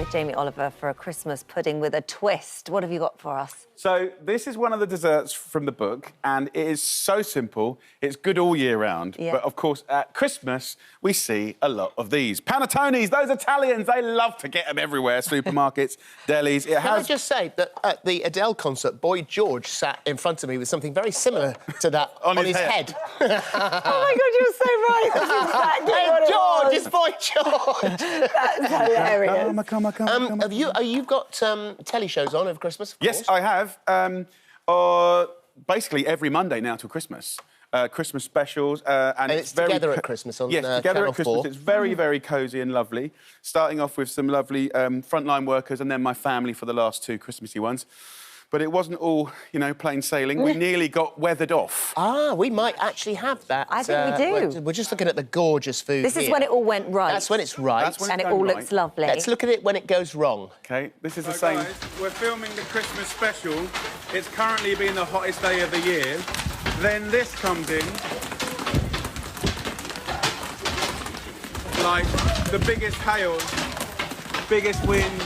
with Jamie Oliver for a Christmas pudding with a twist. What have you got for us? So this is one of the desserts from the book, and it is so simple. It's good all year round. Yeah. But, of course, at Christmas, we see a lot of these. Panettones, those Italians, they love to get them everywhere. Supermarkets, delis. Can I just say that at the Adele concert, Boy George sat in front of me with something very similar to that on his head. Oh, my God, you're so right. That's exactly what it George, was. it's Boy George. That's hilarious. Come on. You've got telly shows on over Christmas, of Yes, course. I have. Basically every Monday now till Christmas. Christmas specials. And it's together at Christmas on Yes, together Channel at Christmas. 4. It's very, very cosy and lovely. Starting off with some lovely frontline workers and then my family for the last two Christmassy ones. But it wasn't all, you know, plain sailing. We nearly got weathered off. Ah, we might actually have that. I think we do. We're just looking at the gorgeous food This is here. when it all went right. That's when it's right. That's when and it's it all done looks right. lovely. Let's look at it when it goes wrong. OK, this is the So same... guys, we're filming the Christmas special. It's currently been the hottest day of the year. Then this comes in. Like the biggest hail, biggest wind.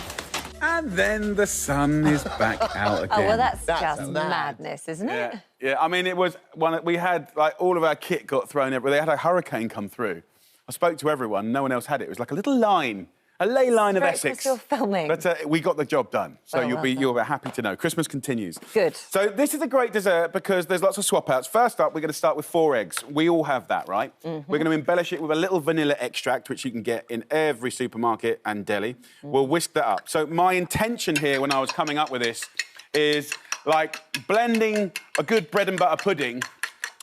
And then the sun is back out again. Oh, well, that's just mad. madness, isn't it? Yeah, I mean, it was one... We had, like, all of our kit got thrown everywhere. They had a hurricane come through. I spoke to everyone. No one else had it. It was like a little line. A ley line of Essex. You're filming. But we got the job done, so Oh, you'll be happy to know. Christmas continues. Good. So this is a great dessert because there's lots of swap-outs. First up, we're going to start with 4 eggs. We all have that, right? We're going to embellish it with a little vanilla extract, which you can get in every supermarket and deli. We'll whisk that up. So my intention here when I was coming up with this is, like, blending a good bread and butter pudding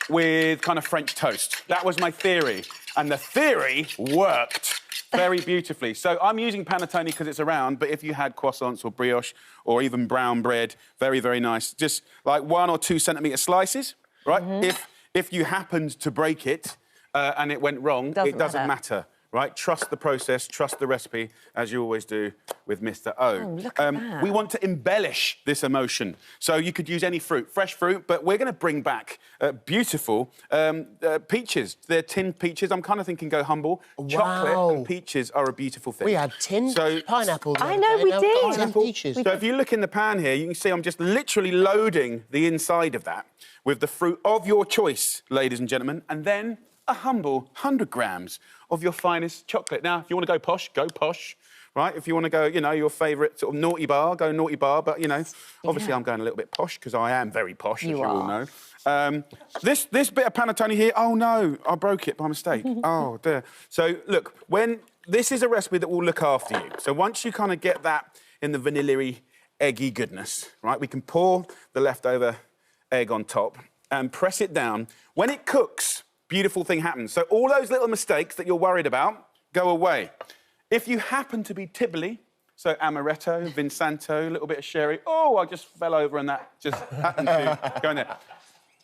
with kind of French toast. That was my theory. And the theory worked very beautifully. So I'm using panettone because it's around, but if you had croissants or brioche or even brown bread, very, very nice. Just like 1 or 2 centimetre slices, right? If you happened to break it and it went wrong, it doesn't matter, right? Trust the process, trust the recipe, as you always do with Mr. O. Oh, look at that. We want to embellish this emotion. So you could use any fruit, fresh fruit, but we're going to bring back beautiful peaches. They're tinned peaches. I'm kind of thinking go humble. Wow. Chocolate and peaches are a beautiful thing. We had tinned pineapples. I know we did. Tinned peaches. So if you look in the pan here, you can see I'm just literally loading the inside of that with the fruit of your choice, ladies and gentlemen, and then a humble 100 grams of your finest chocolate. Now, if you want to go posh, right? If you want to go, you know, your favourite sort of naughty bar, go naughty bar. But, you know, obviously I'm going a little bit posh because I am very posh, as you all know. This bit of panettone here, oh, no, I broke it by mistake. Oh, dear. So, look, this is a recipe that will look after you. So once you kind of get that in the vanilla-y, eggy goodness, right, we can pour the leftover egg on top and press it down. When it cooks, beautiful thing happens. So all those little mistakes that you're worried about go away. If you happen to be tibbly, so amaretto, Vinsanto, a little bit of sherry. Oh, I just fell over and that just happened to go in there.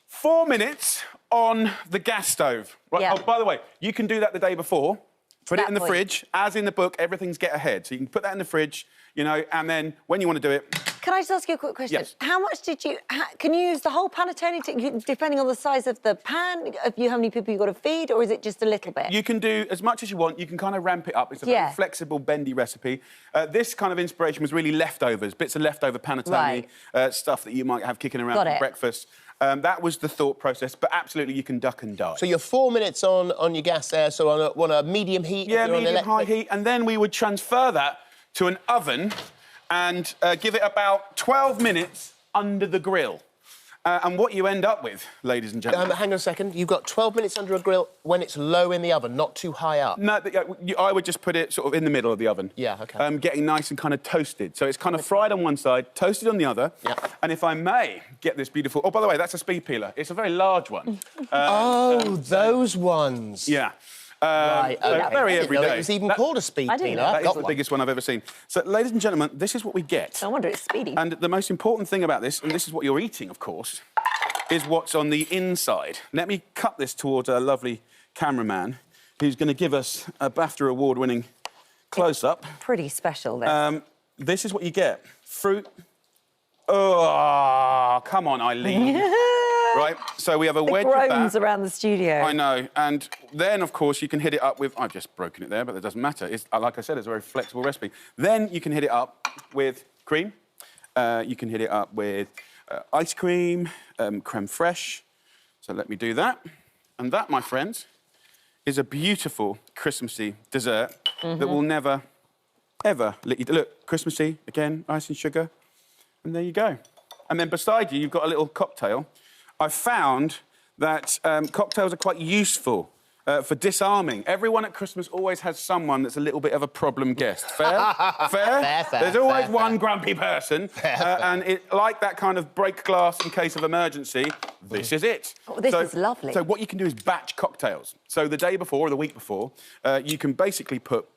4 minutes on the gas stove. Right? Yeah. Oh, by the way, you can do that the day before. Put it in the fridge. As in the book, everything's get ahead. So you can put that in the fridge, you know, and then when you want to do it... Can I just ask you a quick question? Yes. How much did you... can you use the whole panettone, depending on the size of the pan, of how many people you've got to feed, or is it just a little bit? You can do as much as you want. You can kind of ramp it up. It's a very flexible, bendy recipe. This kind of inspiration was really leftovers, bits of leftover panettone stuff that you might have kicking around for breakfast. That was the thought process, but absolutely you can duck and dive. So you're 4 minutes on your gas there, so on a medium heat? Yeah, medium-high heat, and then we would transfer that to an oven and give it about 12 minutes under the grill. And what you end up with, ladies and gentlemen... hang on a second. You've got 12 minutes under a grill when it's low in the oven, not too high up. No, I would just put it sort of in the middle of the oven. Yeah, OK. Getting nice and kind of toasted. So it's kind of fried on one side, toasted on the other. Yeah. And if I may get this beautiful... Oh, by the way, that's a speed peeler. It's a very large one. Oh, those ones. Yeah. Right, okay. Very everyday. It was even called a speed peeler. That is the biggest one I've ever seen. So, ladies and gentlemen, this is what we get. No wonder it's speedy. And the most important thing about this, and this is what you're eating, of course, is what's on the inside. Let me cut this towards our lovely cameraman, who's going to give us a BAFTA award-winning close-up. Pretty special, this. This is what you get. Fruit. Oh, come on, Eileen. Right? So we have a The wedge of groans that. around the studio. I know. And then, of course, you can hit it up with... I've just broken it there, but that doesn't matter. It's, like I said, it's a very flexible recipe. Then you can hit it up with cream. You can hit it up with ice cream, creme fraiche. So let me do that. And that, my friends, is a beautiful Christmassy dessert that will never, ever let you... Look, Christmassy, again, ice and sugar. And there you go. And then beside you, you've got a little cocktail. I've found that cocktails are quite useful for disarming. Everyone at Christmas always has someone that's a little bit of a problem guest. Fair? Fair? Fair, There's always fair, one grumpy person. And it, like that kind of break glass in case of emergency, this is it. Oh, this is lovely. So what you can do is batch cocktails. So the day before or the week before, you can basically put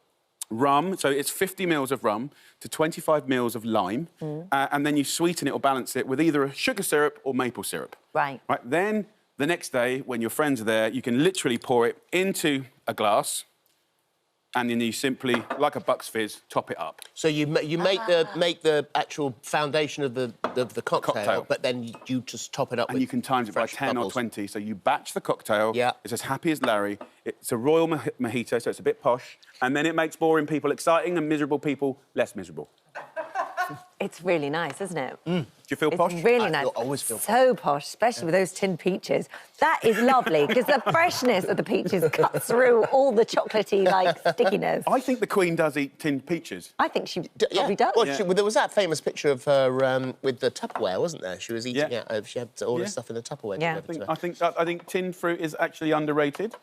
rum, so it's 50 mils of rum to 25 mils of lime, and then you sweeten it or balance it with either a sugar syrup or maple syrup. Right. Right. Then the next day, when your friends are there, you can literally pour it into a glass, and then you simply, like a Bucks Fizz, top it up. So you make the actual foundation of the cocktail, but then you just top it up And with you can times it by fresh 10 bubbles. or 20. So you batch the cocktail. Yeah. It's as happy as Larry. It's a Royal Mojito, so it's a bit posh. And then it makes boring people exciting and miserable people less miserable. It's really nice, isn't it? Do you feel posh? It's really nice. always feel so posh, especially with those tinned peaches. That is lovely because the freshness of the peaches cuts through all the chocolatey like stickiness. I think the Queen does eat tinned peaches. I think she probably does. Well, there was that famous picture of her with the Tupperware, wasn't there? She was eating it. She had all this stuff in the Tupperware. Yeah. I think tinned fruit is actually underrated.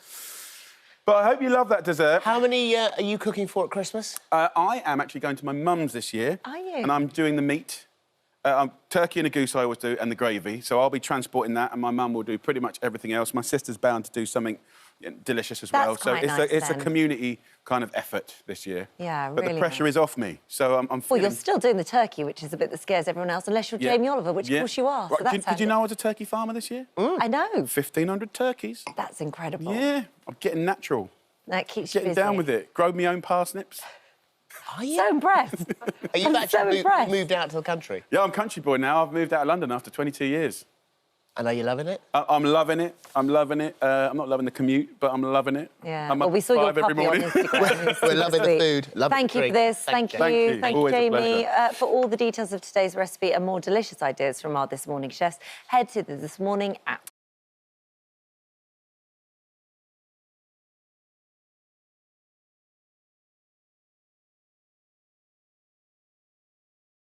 But I hope you love that dessert. How many are you cooking for at Christmas? I am actually going to my mum's this year. Are you? And I'm doing the meat. Turkey and a goose I always do, and the gravy. So I'll be transporting that, and my mum will do pretty much everything else. My sister's bound to do something delicious as well. So quite nice, it's a then. community kind of effort this year. Yeah, But really the pressure nice. is off me, so I'm Well, feeling... you're still doing the turkey, which is a bit that scares everyone else, unless you're Jamie Oliver, which of course you are. Right, So that's did you know I was a turkey farmer this year? I know. 1,500 turkeys. That's incredible. Yeah, I'm getting natural. That keeps you Getting busy. down with it. Grow my own parsnips. Are you? So impressed. Are you I'm actually so impressed. moved out to the country? Yeah, I'm country boy now. I've moved out of London after 22 years. And are you loving it? I'm loving it. I'm loving it. I'm not loving the commute, but I'm loving it. Yeah. I'm Well, up we at saw your 5 every puppy on morning. Instagram. We're loving the Sweet. food. Love Thank the you for drink. this. Thank you. Thank you. Thank you, Always a Jamie. pleasure. For all the details of today's recipe and more delicious ideas from our This Morning chefs, head to the This Morning app.